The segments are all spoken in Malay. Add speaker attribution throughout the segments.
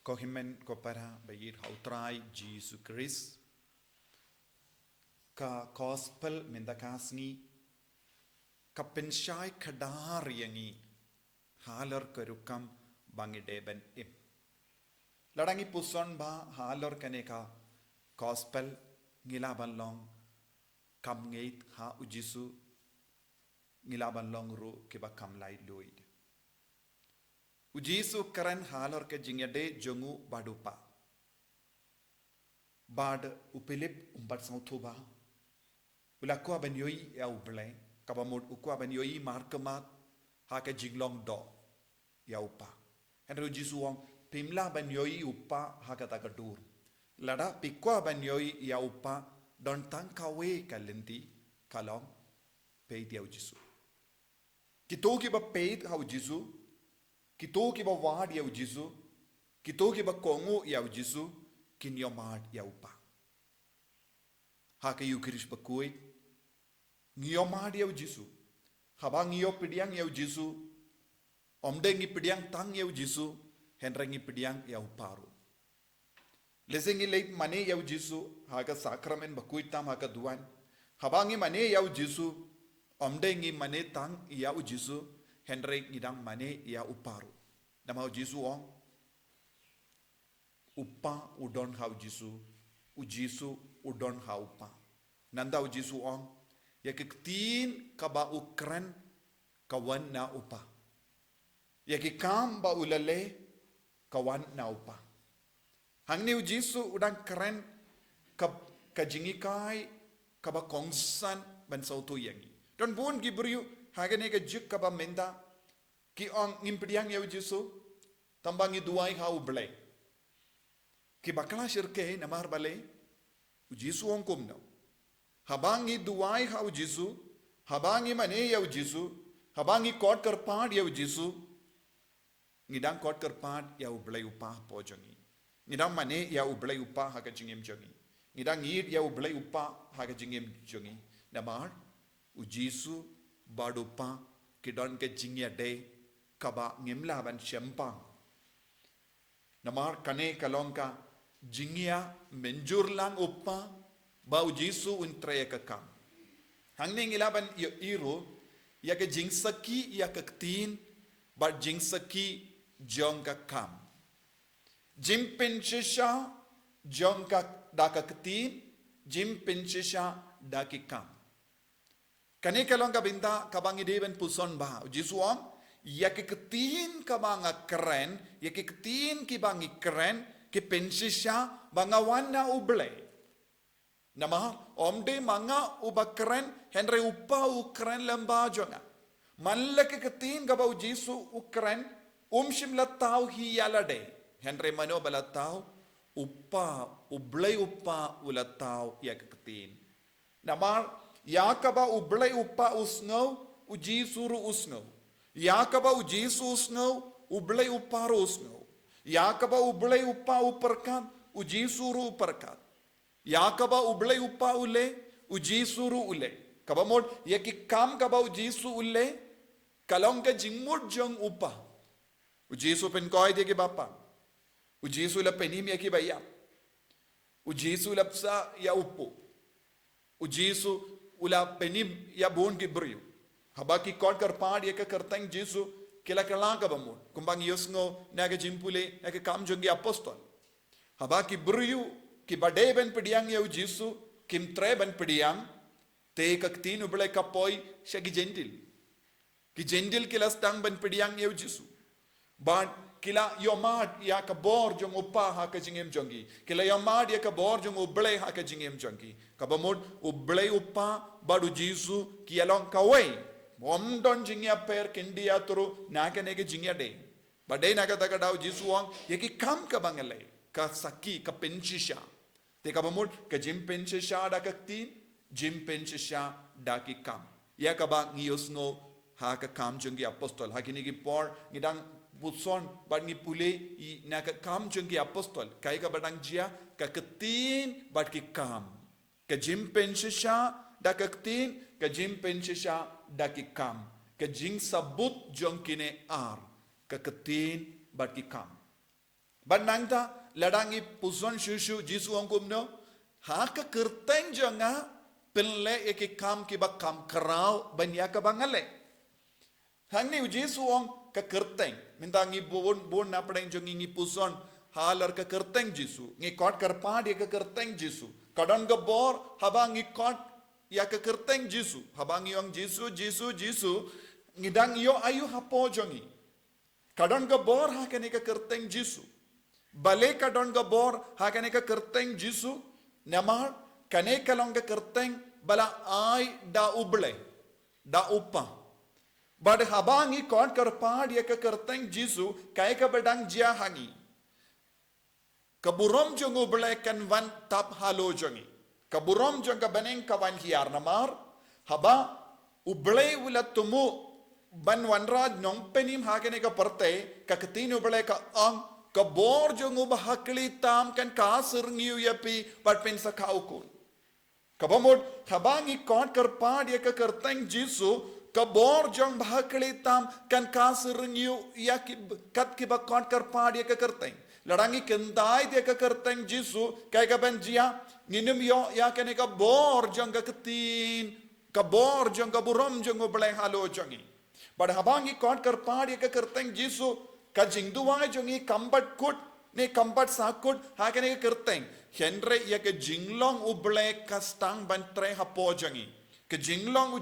Speaker 1: Kohimen kopara bayir hautrai Jesus Christ ka gospel mendakasni ka pensyai kadar yangi halar kerukam bangideben im ladangi puson ba halar kaneka gospel ngilaban long kam ngeit ha ujisu ngilaban long ru kiba kam lai loid ujisu karen halor ke jingade jongu badupa bad upilip umbat sauthuba ulakwa ben yoi ya uble kabamod ukwa ben yoi markemat ha ke jinglong do ya upa henry ujisu wong pimla ben yoi upa ha kata kadur lada pikwa ben yoi ya upa don tangkawe kalenti kalong peid ya ujisu kitoki ba peid ha ujisu Kito kiba wad ya ujisu, kito kiba kongo ya ujisu, kinyo mad ya upa. Hake yukirish bakui, ngiyo mad ya ujisu, haba ngiyo pidiang ya ujisu, omde ngi pidiang tang ya ujisu, henre ngi pidiang ya uparu. Lese ngi leit mane ya ujisu, haka sakramen bakui tam haka duan, haba ngi mane ya ujisu, omde ngi mane tang ya ujisu, Henry ngidang mane ya uparu. Nama ujisu ong upa udon ha ujisu udon ha upa. Nanda ujisu ong ya kektin kaba ukran kawan na upa. Ya kekam ba ulale kawan na upa. Hangni ujisu udang keren kajingikai kaba kongsan ban sautu yangi. Don bun gibriu hagane ke juk kaba menda ki ong ngimpidiang ya ujisu tambangi duai ha ublay ki bakala shirke namar bale ujisu ong kumno habangi duai ha ujisu habangi mane ya ujisu habangi kot karpad ya ujisu ngidang kot karpad ya ublay upa pojongi ngidang mane ya ublay upa ha ka jingem jongi ngidang ngid ya ublay upa ha ka jingem jongi namar ujisu badupa kidon ke jingya de kaba ngimla ban shempang namar kane kalongka jingya menjurlang uppa ba ujisu untre ka kam hangning ilaban iru ya ke jingsaki ya ke tin ba jingsaki jong ka kam jimpin shisha jong ka da ka tin jimpin shisha da ki kam Kani kalong kabinta kabangi deben puson ba jisuang ya keketin kabanga keren ya keketin kibangi keren ke pensisha banga wana uble nama omde manga uba keren henry upa ukren lamba jonga malle keketin kaba jisu ukren shim latau hi yalade henry mano balatau upa uble upa ulatau ya keketin nama Yakaba ublay upa usngaw, ujisuru usngaw. Yakaba ujisu usngaw, ublay upa usngaw. Yakaba ublay upa uperkat, ujisuru uperkat. Yakaba ublay upa ule, ujisuru ule. Kabamod, yaki kam kaba ujisu ule, kalong ka jingmud jong upa. Ujisu penkoy di ki bapa. Ujisu la penim ya ki bayam. Ujisu lapsa ya upo. Ujisu ula penim ya bon ki brio habaki kod kar pad ya ka kartang jisu kila kala ka bamon kumbang yosngo naga jimpule ya ka kam jongi apostol habaki brio ki bade ben pidiang ya jisu kim tre ben pidiang te ka tin ubele ka poi shagi gentil kila stang ben pidiang ya jisu ban kila yomad ya ka bor jong upa ha ka jingem jongi kila yomad ya ka bor jong uble ha ka jingem jongi kabamod uble upa badu jisu ki along kawai mom don jingya per kindia turu na ka ne ke jingya de bade na ka daga daw jisu wang ye ki kam ka bangale ka saki ka penshisha te kabamod ka jim penshisha da ka tin jim penshisha da ki kam ya ka ba ngiyosno ha ka kam jongi apostol ha kini ki por ngidang Puson bangi pule I naka kam jungi apostol kai ka badang jia ka ketin bad ki kam ka jim penshisha da ka ketin ka jim penshisha da ki kam ka jing sabut jong kine ar ka ketin bad ki kam Banangta ladangi puson shushu jisu ongkumno haka kerteng jonga penle eki kam kiba kam kerau banya ka bangale. Hangni jisu ong ka kerteng minta ngi bon na padeng jongi ngi puson halar ka kerteng jisu ngi kot karpa dia ka kerteng jisu kadon ga bor haba ngi kot ya ka kerteng jisu haba ngi ong jisu ngidang yo ayu hapo jongi kadon ga bor ha ka ni ka kerteng jisu bale kadon ga bor ha ka ni ka kerteng jisu namar kane kalong ka kerteng bala ai da uble da upa bad habangi kon karpa dia ka kerteng jisu kai ka badang jia hangi kaburom jongu bele kan van tap halo jongi kaburom jonga baneng kawan hiar namar haba uble wala tumu ban wanra nong penim hakene ka parte ka ketinu bele ka ang kabor jongu bahakli tam kan kasir ngiu yapi pat pensa kaukun kabamod habangi kon karpa dia ka kerteng jisu kabor jong bahakli tam kan kasir ngiu yaki kat ki ba kon karpa dia ka kerteng ladangi kendai dia ka kerteng jisu kai ka banjia nginum yo ya kene ka bor jong ka ketin ka bor jong ka burom jong obleng halo jongi bad habangi kon karpa dia ka kerteng jisu ka jingduwa jongi kambat kut ne kambat sakut ha kene ka kerteng henre ya ka jinglong uble ka stang bantre hapo jongi ka jinglong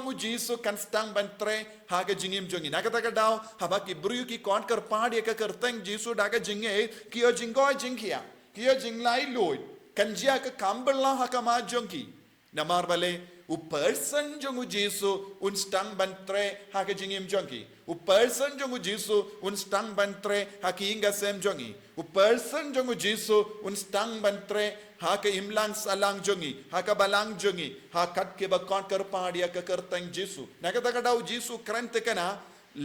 Speaker 1: u jisu kan stang bantre ha ka jingim jongi nakata ka daw haba ki bru ki kon kar padi ka kerteng jisu da ka jinge kiyo jingo jingkhia kiyo jinglai loid kan jia ka kambala ha ka ma jongi namar bale u person jongu jisu un stang bantre ha ka jingim jongi u person jongu jisu un stang bantre ha ki inga sem jongi u person jongu jisu un stang bantre ha ka imlang salang jongi ha ka balang jongi ha kat ke ba kon kar padia ka kerteng jisu nakata ka daw jisu krante kana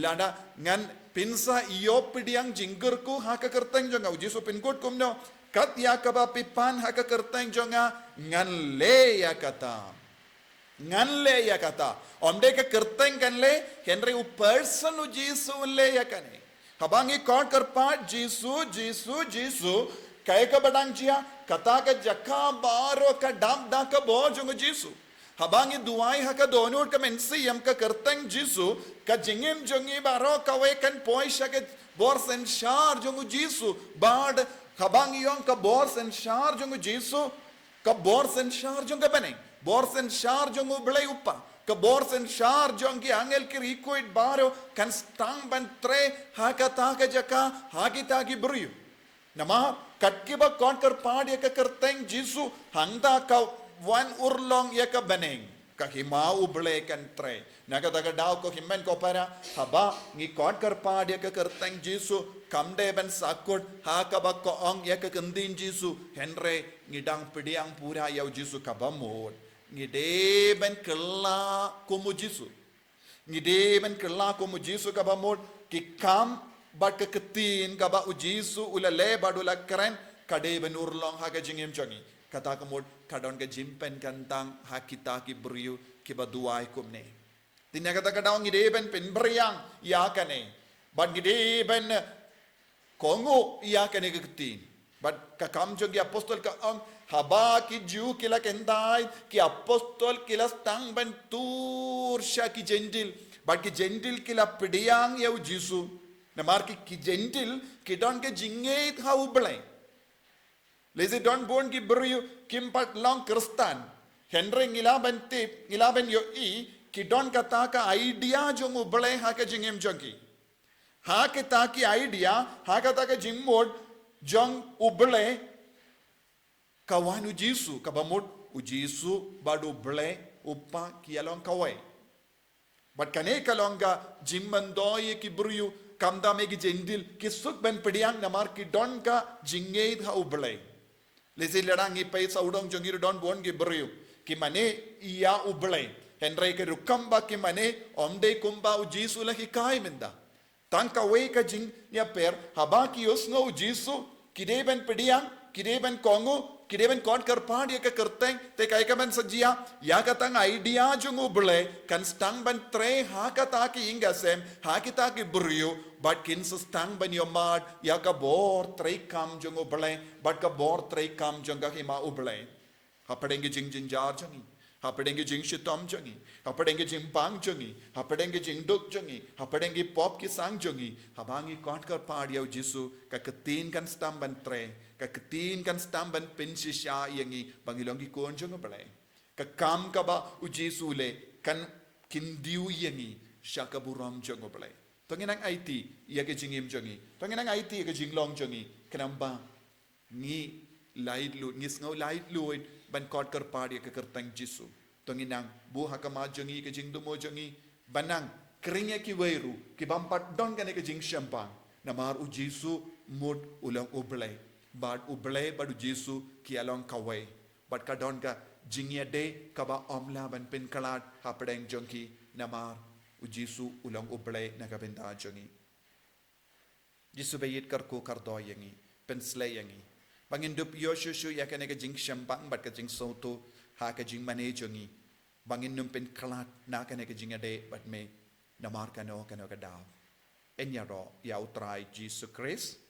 Speaker 1: lada ngan pinsa iyo pidiang jingger ku ha ka kerteng jonga jisu pinkut kumno kat ya ka ba pipan ha ka kerteng jonga ngan le ya kata omde ka kerteng kan le henry u person u jisu le ya kane habangi kon kar pa jisu kai ka badang jia kata ka jakka baro ka dam da ka bo jung jisu habangi duai ha ka donur ka mensi yam ka kerteng jisu ka jingim jongi baro ka we kan poisha ke bors and shar jung jisu bad habangi yong ka bors and shar jung jisu ka bors and shar jung ka bane bors and shar jung blai uppa ka bors and shar jung ki angel ki requit baro kan stang ban tre ha ka ta ka jakka ha ki ta ki bruyu nama katkiba kon kar padia ka kerteng jisu hangda ka wan urlong ya ka baneng ka hima uble kan tre naga daga daw ko himmen ko para haba ngi kon kar padia ka kerteng jisu kamde ban sakut ha ka ba ko ong ya ka kendin jisu henre ngidang pidiang pura yau jisu ka bamod ngide ban kella ko mu jisu ka bamod ki kam bad ka ketin ka ba ujisu ulale badula keren kade benurlong ha ka jingim jongi kata ka mod kadon ka jimpen kantang ha kita ki briu ki ba duai kumne tinna kata ka daw ngide ben pen briang ya kane bad ngide ben kongo ya kane ka ketin bad ka kam jongi apostol ka ang haba ki ju kila kendai ki apostol kila stang ben tur sha ki gentil bad ki gentil kila pidiang ya ujisu namar ki gentil ki don ke jingeit ha ublai lezi don bon ki bru kimpat long kristan henry ngilaben yo i ki don kata ka idea jong ublai ha ka jingem jongi ha ke ta ki idea ha ka ta ka jingmod jong ublai kawan ujisu kabamod ujisu badu ublai uppa ki along kawai but kane kalonga jimmandoi ki bru kamda megi jendil ki suk ben pediang namar ki don ka jingeid ha ublai lezi ladang i pai saudong jongir don bon ki bru ki mane iya ublai henry ke rukamba ki mane omde kumba u jisu la ki kai minda tangka we ka jing ya per haba ki usno u jisu ki de ben pediang kideban kongo kideban kon kerpad ya ke kerteng te kai ka ban sajia ya katang idea jungu bule kan stang ban tre ha kata ki ingasem ha kita ki brio but kin stang ban yomad ya ka bor tre kam jungu bule but ka bor tre kam junga hima ubule hapadenge jing jinjar jangi hapadenge jing shitom jangi hapadenge jing pang jangi hapadenge jing duk jangi hapadenge pop ki sang jangi habangi kon kerpad ya jisu ka ketin kan stam ban tre ka ketin kan stam ban pensisya yangi bangilongi kon jungu bule ka kam ka ba u jisu le kan kindiu yangi shaka buram jungu bule tonginang IT ya ke jingim jangi tonginang IT ya ke jinglong jangi kenamba ngi light lu ngis ngau light lu ban kot kerpad ya ke kertang jisu tonginang bu hakama jangi ke jing dumo jangi banang keringnya ki weiru ki bampat don kan ke jing shampang namar u jisu mud ulang ublay bad ublay badu jisu ki along kawai bad ka don ka jingya de kaba omla ban pen kalat hapadeng jongki namar u jisu ulang ublay nakabenda jangi jisu bayit karko kardo yangi penslay yangi bangindup yoshu ya kan ke jing shampang bad ka jing soto ha ka jing mane jangi bangin pen kalat na kan ke jing ade bad me namar kano ka daw enya ro ya utrai Jesus Christ